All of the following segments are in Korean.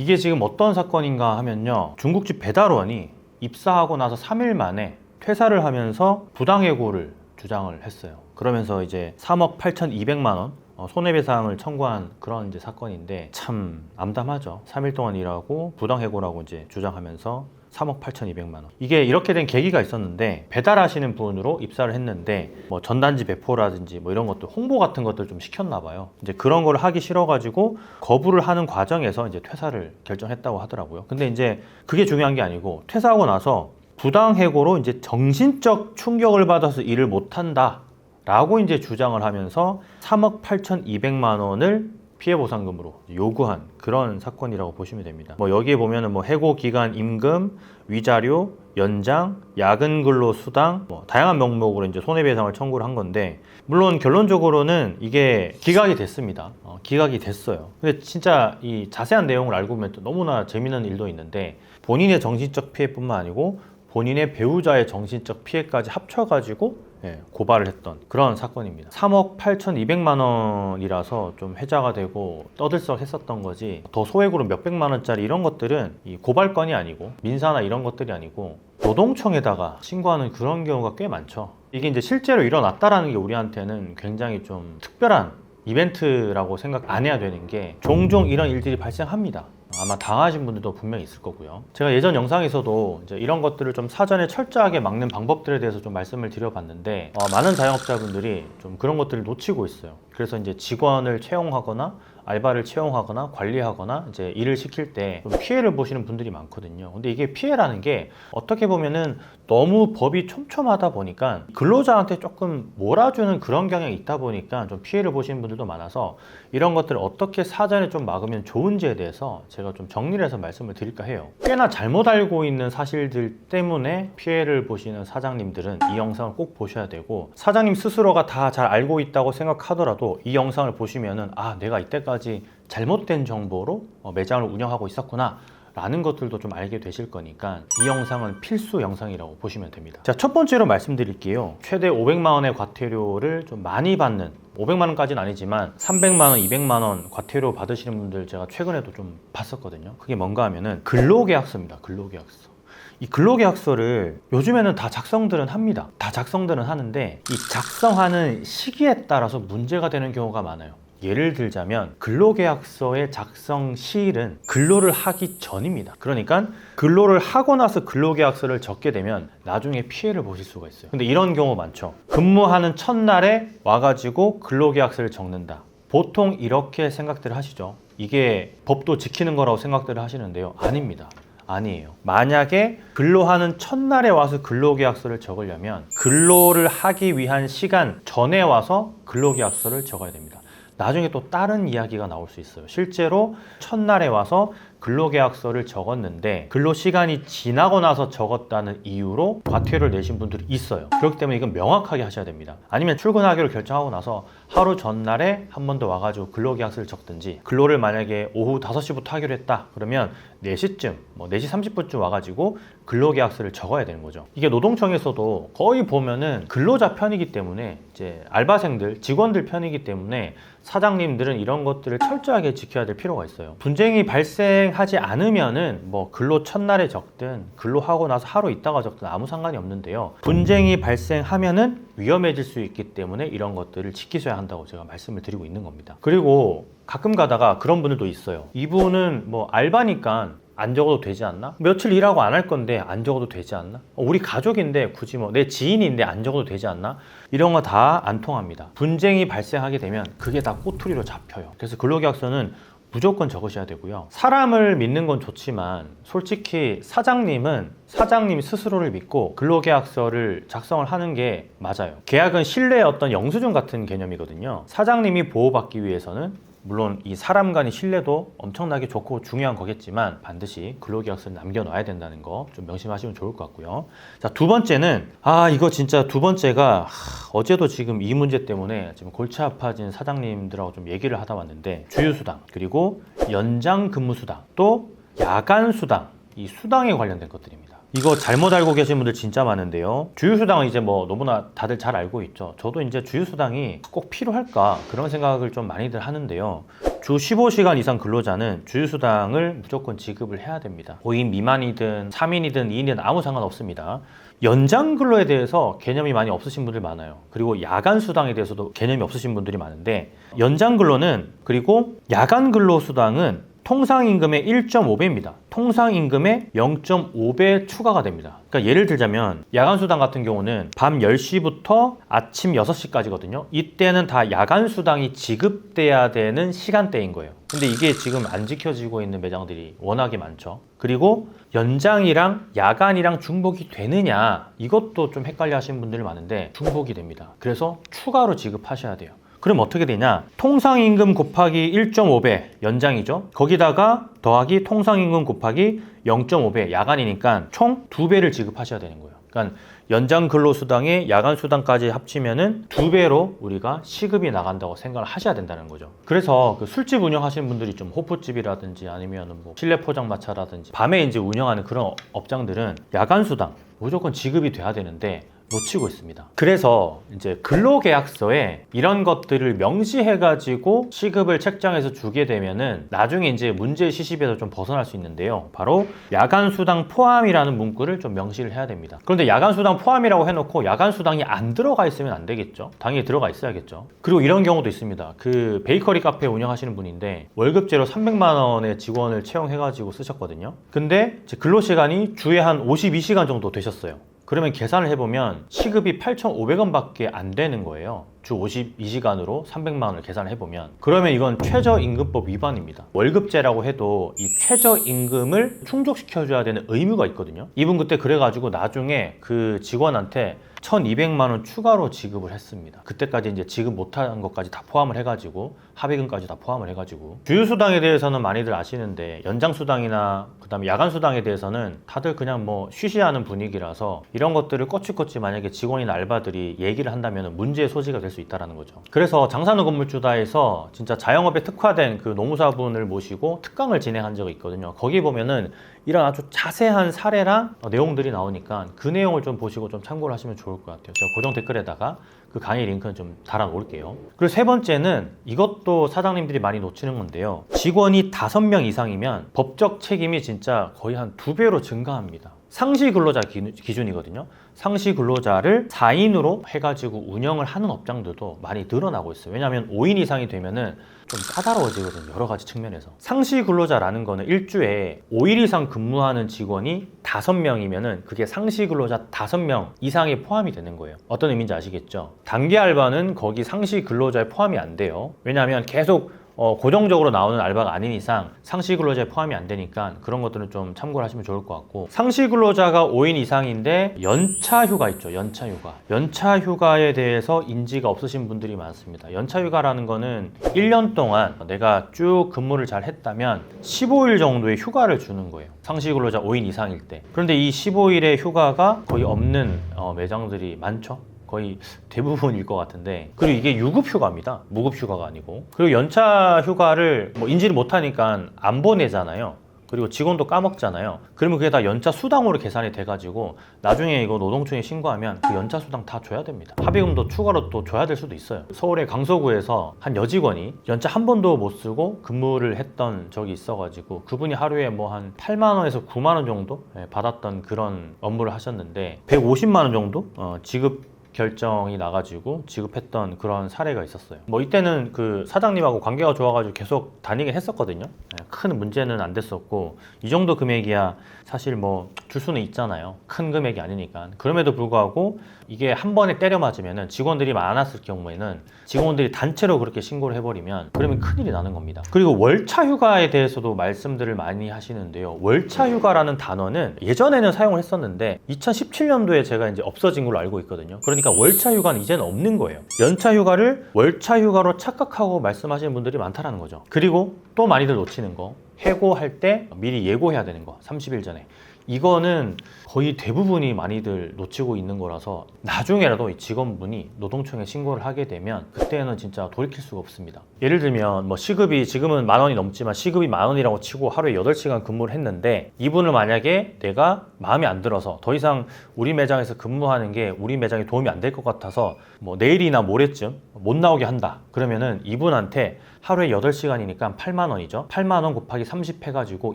이게 지금 어떤 사건인가 하면요, 중국집 배달원이 입사하고 나서 3일 만에 퇴사를 하면서 부당해고를 주장을 했어요. 그러면서 이제 3억 8,200만 원 손해배상을 청구한 그런 이제 사건인데, 참 암담하죠. 3일 동안 일하고 부당해고라고 이제 주장하면서 3억 8,200만 원. 이게 이렇게 된 계기가 있었는데, 배달하시는 분으로 입사를 했는데 뭐 전단지 배포라든지 뭐 이런 것들, 홍보 같은 것들 좀 시켰나 봐요. 이제 그런 걸 하기 싫어가지고 거부를 하는 과정에서 이제 퇴사를 결정했다고 하더라고요. 근데 이제 그게 중요한 게 아니고, 퇴사하고 나서 부당해고로 이제 정신적 충격을 받아서 일을 못한다 라고 이제 주장을 하면서 3억 8,200만 원을 피해보상금으로 요구한 그런 사건이라고 보시면 됩니다. 뭐 여기에 보면은 뭐 해고 기간 임금, 위자료, 연장, 야근 근로 수당, 뭐 다양한 명목으로 이제 손해배상을 청구를 한 건데, 물론 결론적으로는 이게 기각이 됐습니다. 기각이 됐어요. 근데 진짜 이 자세한 내용을 알고 보면 또 너무나 재미있는 일도 있는데, 본인의 정신적 피해뿐만 아니고 본인의 배우자의 정신적 피해까지 합쳐가지고 고발을 했던 그런 사건입니다. 3억 8,200만 원이라서 좀 회자가 되고 떠들썩했었던 거지, 더 소액으로 몇백만 원짜리 이런 것들은 이 고발건이 아니고 민사나 이런 것들이 아니고 노동청에다가 신고하는 그런 경우가 꽤 많죠. 이게 이제 실제로 일어났다라는 게 우리한테는 굉장히 좀 특별한 이벤트라고 생각 안 해야 되는 게, 종종 이런 일들이 발생합니다. 아마 당하신 분들도 분명히 있을 거고요. 제가 예전 영상에서도 이제 이런 것들을 좀 사전에 철저하게 막는 방법들에 대해서 좀 말씀을 드려봤는데, 많은 자영업자분들이 좀 그런 것들을 놓치고 있어요. 그래서 이제 직원을 채용하거나 알바를 채용하거나 관리하거나 이제 일을 시킬 때 좀 피해를 보시는 분들이 많거든요. 근데 이게 피해라는 게 어떻게 보면은 너무 법이 촘촘하다 보니까 근로자한테 조금 몰아주는 그런 경향이 있다 보니까 좀 피해를 보시는 분들도 많아서, 이런 것들을 어떻게 사전에 좀 막으면 좋은지에 대해서 제가 좀 정리를 해서 말씀을 드릴까 해요. 꽤나 잘못 알고 있는 사실들 때문에 피해를 보시는 사장님들은 이 영상을 꼭 보셔야 되고, 사장님 스스로가 다 잘 알고 있다고 생각하더라도 이 영상을 보시면은, 아, 내가 이때까지 잘못된 정보로 매장을 운영하고 있었구나 라는 것들도 좀 알게 되실 거니까 이 영상은 필수 영상이라고 보시면 됩니다. 자, 첫 번째로 말씀드릴게요. 최대 500만 원의 과태료를 좀 많이 받는, 500만 원까지는 아니지만 300만 원, 200만 원 과태료 받으시는 분들 제가 최근에도 좀 봤었거든요. 그게 뭔가 하면은 근로계약서입니다. 근로계약서. 이 근로계약서를 요즘에는 다 작성들은 합니다. 다 작성들은 하는데, 이 작성하는 시기에 따라서 문제가 되는 경우가 많아요. 예를 들자면 근로계약서의 작성 시일은 근로를 하기 전입니다. 그러니까 근로를 하고 나서 근로계약서를 적게 되면 나중에 피해를 보실 수가 있어요. 근데 이런 경우 많죠. 근무하는 첫날에 와가지고 근로계약서를 적는다. 보통 이렇게 생각들을 하시죠. 이게 법도 지키는 거라고 생각들을 하시는데요. 아닙니다. 아니에요. 만약에 근로하는 첫날에 와서 근로계약서를 적으려면 근로를 하기 위한 시간 전에 와서 근로계약서를 적어야 됩니다. 나중에 또 다른 이야기가 나올 수 있어요. 실제로 첫날에 와서 근로계약서를 적었는데 근로시간이 지나고 나서 적었다는 이유로 과태료를 내신 분들이 있어요. 그렇기 때문에 이건 명확하게 하셔야 됩니다. 아니면 출근하기로 결정하고 나서 하루 전날에 한 번 더 와가지고 근로계약서를 적든지, 근로를 만약에 오후 5시부터 하기로 했다 그러면 4시쯤, 4시 30분쯤 와가지고 근로계약서를 적어야 되는 거죠. 이게 노동청에서도 거의 보면은 근로자 편이기 때문에, 이제 알바생들, 직원들 편이기 때문에 사장님들은 이런 것들을 철저하게 지켜야 될 필요가 있어요. 분쟁이 발생하지 않으면은 뭐 근로 첫날에 적든 근로하고 나서 하루 있다가 적든 아무 상관이 없는데요. 분쟁이 발생하면은 위험해질 수 있기 때문에 이런 것들을 지키셔야 한다고 제가 말씀을 드리고 있는 겁니다. 그리고 가끔 가다가 그런 분들도 있어요. 이분은 뭐 알바니까 안 적어도 되지 않나? 며칠 일하고 안 할 건데 안 적어도 되지 않나? 우리 가족인데 굳이 뭐 내 지인인데 안 적어도 되지 않나? 이런 거 다 안 통합니다. 분쟁이 발생하게 되면 그게 다 꼬투리로 잡혀요. 그래서 근로계약서는 무조건 적으셔야 되고요. 사람을 믿는 건 좋지만 솔직히 사장님은 사장님 스스로를 믿고 근로계약서를 작성을 하는 게 맞아요. 계약은 신뢰의 어떤 영수증 같은 개념이거든요. 사장님이 보호받기 위해서는 물론 이 사람 간의 신뢰도 엄청나게 좋고 중요한 거겠지만 반드시 근로계약서를 남겨놔야 된다는 거 좀 명심하시면 좋을 것 같고요. 자, 두 번째는, 이거 진짜 두 번째가 어제도 지금 이 문제 때문에 지금 골치 아파진 사장님들하고 좀 얘기를 하다 왔는데, 주휴수당, 그리고 연장 근무수당, 또 야간수당, 이 수당에 관련된 것들입니다. 이거 잘못 알고 계신 분들 진짜 많은데요. 주휴수당은 이제 뭐 너무나 다들 잘 알고 있죠. 저도 이제 주휴수당이 꼭 필요할까 그런 생각을 좀 많이들 하는데요. 주 15시간 이상 근로자는 주휴수당을 무조건 지급을 해야 됩니다. 5인 미만이든 3인이든 2인이든 아무 상관없습니다. 연장 근로에 대해서 개념이 많이 없으신 분들 많아요. 그리고 야간 수당에 대해서도 개념이 없으신 분들이 많은데, 연장 근로는, 그리고 야간 근로 수당은 통상임금의 1.5배입니다. 통상임금의 0.5배 추가가 됩니다. 그러니까 예를 들자면 야간수당 같은 경우는 밤 10시부터 아침 6시까지거든요. 이때는 다 야간수당이 지급돼야 되는 시간대인 거예요. 근데 이게 지금 안 지켜지고 있는 매장들이 워낙에 많죠. 그리고 연장이랑 야간이랑 중복이 되느냐, 이것도 좀 헷갈려 하시는 분들이 많은데 중복이 됩니다. 그래서 추가로 지급하셔야 돼요. 그럼 어떻게 되냐? 통상임금 곱하기 1.5배 연장이죠. 거기다가 더하기 통상임금 곱하기 0.5배 야간이니까 총 2배를 지급하셔야 되는 거예요. 그러니까 연장 근로수당에 야간수당까지 합치면은 2배로 우리가 시급이 나간다고 생각을 하셔야 된다는 거죠. 그래서 그 술집 운영하시는 분들이 좀 호프집이라든지 아니면 뭐 실내 포장마차라든지 밤에 이제 운영하는 그런 업장들은 야간수당 무조건 지급이 돼야 되는데 놓치고 있습니다. 그래서 이제 근로계약서에 이런 것들을 명시해가지고 시급을 책정해서 주게 되면은 나중에 이제 문제 시십에서 좀 벗어날 수 있는데요. 바로 야간수당 포함이라는 문구를 좀 명시를 해야 됩니다. 그런데 야간수당 포함이라고 해놓고 야간수당이 안 들어가 있으면 안 되겠죠. 당연히 들어가 있어야겠죠. 그리고 이런 경우도 있습니다. 그 베이커리 카페 운영하시는 분인데 월급제로 300만 원의 직원을 채용해가지고 쓰셨거든요. 근데 근로시간이 주에 한 52시간 정도 되셨어요. 그러면 계산을 해보면 시급이 8,500원밖에 안 되는 거예요. 주 52시간으로 300만 원을 계산을 해보면. 그러면 이건 최저임금법 위반입니다. 월급제라고 해도 이 최저임금을 충족시켜줘야 되는 의무가 있거든요. 이분 그때 그래가지고 나중에 그 직원한테 1,200만 원 추가로 지급을 했습니다. 그때까지 이제 지급 못한 것까지 다 포함을 해가지고 합의금까지 다 포함을 해가지고. 주휴수당에 대해서는 많이들 아시는데 연장수당이나 그다음에 야간수당에 대해서는 다들 그냥 뭐 쉬쉬하는 분위기라서 이런 것들을 꼬치꼬치 만약에 직원이나 알바들이 얘기를 한다면 문제의 소지가 될 수 있다는 거죠. 그래서 장산후 건물주다에서 진짜 자영업에 특화된 그 노무사분을 모시고 특강을 진행한 적이 있거든요. 거기 보면은 이런 아주 자세한 사례랑 내용들이 나오니까 그 내용을 좀 보시고 좀 참고를 하시면 좋을 것 같아요. 제가 고정 댓글에다가 그 강의 링크는 좀 달아 놓을게요. 그리고 세 번째는 이것도 사장님들이 많이 놓치는 건데요. 직원이 5명 이상이면 법적 책임이 진짜 거의 한 2배로 증가합니다. 상시 근로자 기준이거든요. 상시 근로자를 4인으로 해가지고 운영을 하는 업장들도 많이 늘어나고 있어요. 왜냐하면 5인 이상이 되면은 좀 까다로워지거든요. 여러 가지 측면에서. 상시 근로자라는 거는 일주에 5일 이상 근무하는 직원이 5명이면은 그게 상시 근로자 5명 이상에 포함이 되는 거예요. 어떤 의미인지 아시겠죠? 단기 알바는 거기 상시 근로자에 포함이 안 돼요. 왜냐하면 계속 고정적으로 나오는 알바가 아닌 이상 상시 근로자에 포함이 안 되니까 그런 것들은 좀 참고를 하시면 좋을 것 같고, 상시 근로자가 5인 이상인데 연차 휴가 있죠. 연차 휴가. 연차 휴가에 대해서 인지가 없으신 분들이 많습니다. 연차 휴가라는 거는 1년 동안 내가 쭉 근무를 잘 했다면 15일 정도의 휴가를 주는 거예요. 상시 근로자 5인 이상일 때. 그런데 이 15일의 휴가가 거의 없는 매장들이 많죠. 거의 대부분일 것 같은데, 그리고 이게 유급휴가입니다. 무급휴가가 아니고. 그리고 연차 휴가를 뭐 인지를 못하니까 안 보내잖아요. 그리고 직원도 까먹잖아요. 그러면 그게 다 연차 수당으로 계산이 돼가지고 나중에 이거 노동청에 신고하면 그 연차 수당 다 줘야 됩니다. 합의금도 추가로 또 줘야 될 수도 있어요. 서울의 강서구에서 한 여직원이 연차 한 번도 못 쓰고 근무를 했던 적이 있어가지고 그분이 하루에 뭐 한 8만 원에서 9만 원 정도 받았던 그런 업무를 하셨는데 150만 원 정도 지급 결정이 나가지고 지급했던 그런 사례가 있었어요. 뭐 이때는 그 사장님하고 관계가 좋아가지고 계속 다니긴 했었거든요. 큰 문제는 안 됐었고, 이 정도 금액이야 사실 뭐 줄 수는 있잖아요. 큰 금액이 아니니까. 그럼에도 불구하고 이게 한 번에 때려 맞으면은 직원들이 많았을 경우에는 직원들이 단체로 그렇게 신고를 해버리면 그러면 큰일이 나는 겁니다. 그리고 월차 휴가에 대해서도 말씀들을 많이 하시는데요. 월차 휴가라는 단어는 예전에는 사용을 했었는데 2017년도에 제가 이제 없어진 걸로 알고 있거든요. 그러니까 월차 휴가는 이제는 없는 거예요. 연차 휴가를 월차 휴가로 착각하고 말씀하시는 분들이 많다라는 거죠. 그리고 또 많이들 놓치는 거, 해고할 때 미리 예고해야 되는 거, 30일 전에. 이거는 거의 대부분이 많이들 놓치고 있는 거라서 나중에라도 이 직원분이 노동청에 신고를 하게 되면 그때는 진짜 돌이킬 수가 없습니다. 예를 들면 뭐 시급이 지금은 10,000원이 넘지만 시급이 10,000원이라고 치고 하루에 8시간 근무를 했는데 이분을 만약에 내가 마음에 안 들어서 더 이상 우리 매장에서 근무하는 게 우리 매장에 도움이 안 될 것 같아서 뭐 내일이나 모레쯤 못 나오게 한다. 그러면은 이분한테 하루에 8시간이니까 8만 원이죠. 8만 원 곱하기 30 해가지고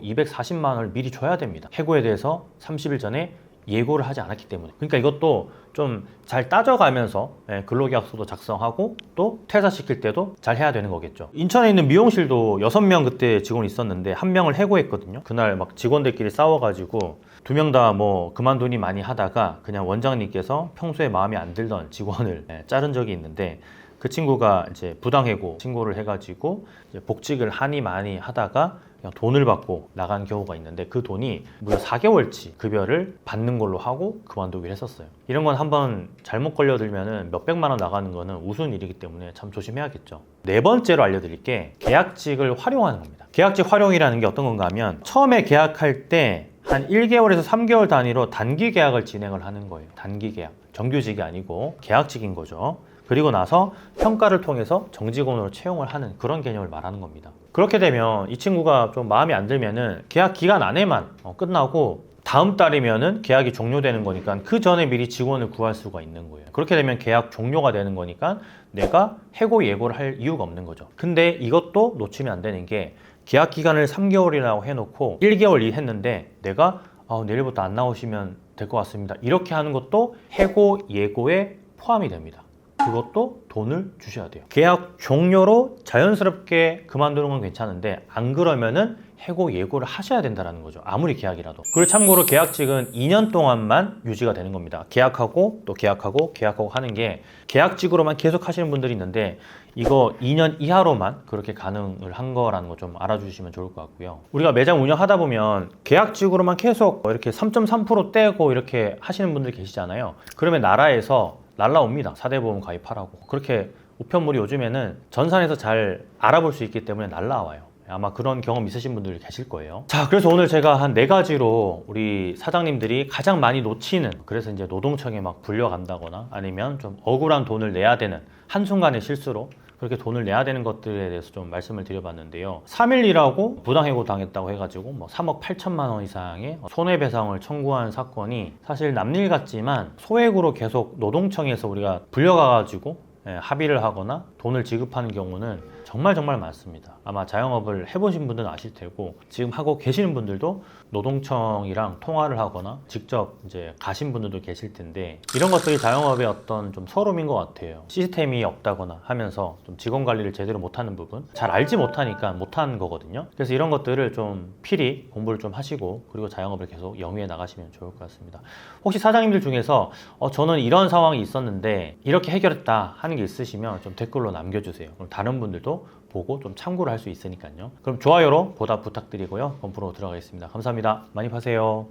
240만 원을 미리 줘야 됩니다. 해고에 대해서 30일 전에 예고를 하지 않았기 때문에. 그러니까 이것도 좀 잘 따져가면서 근로계약서도 작성하고 또 퇴사시킬 때도 잘 해야 되는 거겠죠. 인천에 있는 미용실도 6명 그때 직원이 있었는데 1명을 해고했거든요. 그날 막 직원들끼리 싸워가지고 2명 다 뭐 그만두니 많이 하다가 그냥 원장님께서 평소에 마음에 안 들던 직원을 자른 적이 있는데, 그 친구가 이제 부당해고 신고를 해가지고 이제 복직을 하니 많이 하다가 그냥 돈을 받고 나간 경우가 있는데, 그 돈이 무려 4개월치 급여를 받는 걸로 하고 그만두기로 했었어요. 이런 건 한번 잘못 걸려들면은 몇백만 원 나가는 거는 우스운 일이기 때문에 참 조심해야겠죠. 네 번째로 알려드릴 게 계약직을 활용하는 겁니다. 계약직 활용이라는 게 어떤 건가 하면, 처음에 계약할 때 한 1개월에서 3개월 단위로 단기 계약을 진행을 하는 거예요. 단기 계약. 정규직이 아니고 계약직인 거죠. 그리고 나서 평가를 통해서 정직원으로 채용을 하는 그런 개념을 말하는 겁니다. 그렇게 되면 이 친구가 좀 마음에 안 들면은 계약 기간 안에만 끝나고 다음 달이면은 계약이 종료되는 거니까 그 전에 미리 직원을 구할 수가 있는 거예요. 그렇게 되면 계약 종료가 되는 거니까 내가 해고 예고를 할 이유가 없는 거죠. 근데 이것도 놓치면 안 되는 게, 계약 기간을 3개월이라고 해놓고 1개월 일했는데 내가 내일부터 안 나오시면 될 것 같습니다, 이렇게 하는 것도 해고 예고에 포함이 됩니다. 그것도 돈을 주셔야 돼요. 계약 종료로 자연스럽게 그만두는 건 괜찮은데, 안 그러면은 해고 예고를 하셔야 된다는 거죠. 아무리 계약이라도. 그리고 참고로 계약직은 2년 동안만 유지가 되는 겁니다. 계약하고 또 계약하고 계약하고 하는 게, 계약직으로만 계속 하시는 분들이 있는데 이거 2년 이하로만 그렇게 가능을 한 거라는 거 좀 알아주시면 좋을 것 같고요. 우리가 매장 운영하다 보면 계약직으로만 계속 이렇게 3.3% 떼고 이렇게 하시는 분들 계시잖아요. 그러면 나라에서 날라옵니다. 4대 보험 가입하라고. 그렇게 우편물이 요즘에는 전산에서 잘 알아볼 수 있기 때문에 날라와요. 아마 그런 경험 있으신 분들 계실 거예요. 자, 그래서 오늘 제가 한 4가지로 우리 사장님들이 가장 많이 놓치는, 그래서 이제 노동청에 막 불려간다거나 아니면 좀 억울한 돈을 내야 되는, 한순간의 실수로 그렇게 돈을 내야 되는 것들에 대해서 좀 말씀을 드려봤는데요. 3일 일하고 부당해고 당했다고 해가지고 뭐 3억 8천만 원 이상의 손해배상을 청구한 사건이 사실 남일 같지만, 소액으로 계속 노동청에서 우리가 불려가가지고 합의를 하거나 돈을 지급하는 경우는 정말 많습니다. 아마 자영업을 해보신 분들은 아실 테고, 지금 하고 계시는 분들도 노동청이랑 통화를 하거나 직접 이제 가신 분들도 계실 텐데, 이런 것들이 자영업의 어떤 좀 서름인 것 같아요. 시스템이 없다거나 하면서 좀 직원 관리를 제대로 못하는 부분, 잘 알지 못하니까 못하는 거거든요. 그래서 이런 것들을 좀 필히 공부를 좀 하시고, 그리고 자영업을 계속 영위해 나가시면 좋을 것 같습니다. 혹시 사장님들 중에서 저는 이런 상황이 있었는데 이렇게 해결했다 하는 게 있으시면 좀 댓글로 남겨주세요. 그럼 다른 분들도 보고 좀 참고를 할 수 있으니까요. 그럼 좋아요로 보답 부탁드리고요. 건프로 들어가겠습니다. 감사합니다. 많이 파세요.